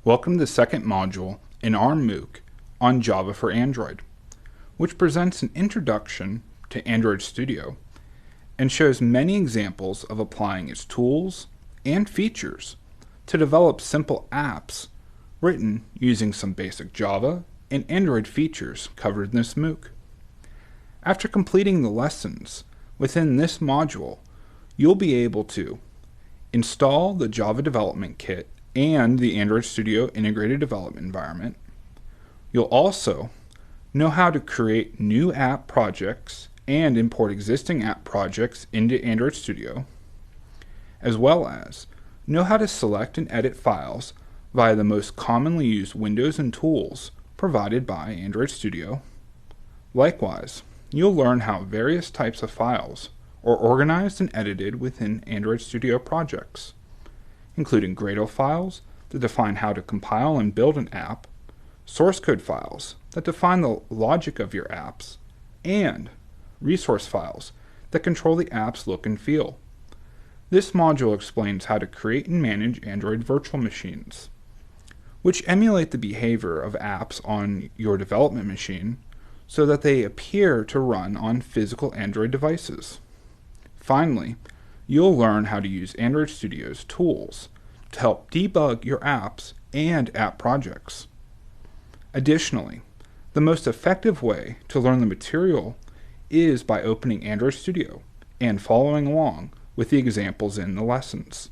Welcome to the second module in our MOOC on Java for Android, which presents an introduction to Android Studio and shows many examples of applying its tools and features to develop simple apps written using some basic Java and Android features covered in this MOOC. After completing the lessons within this module, you'll be able to install the Java Development Kit and the Android Studio Integrated Development Environment. You'll also know how to create new app projects and import existing app projects into Android Studio, as well as know how to select and edit files via the most commonly used windows and tools provided by Android Studio. Likewise, you'll learn how various types of files are organized and edited within Android Studio projects, including Gradle files that define how to compile and build an app, source code files that define the logic of your apps, and resource files that control the app's look and feel. This module explains how to create and manage Android virtual machines, which emulate the behavior of apps on your development machine so that they appear to run on physical Android devices. Finally, you'll learn how to use Android Studio's tools to help debug your apps and app projects. Additionally, the most effective way to learn the material is by opening Android Studio and following along with the examples in the lessons.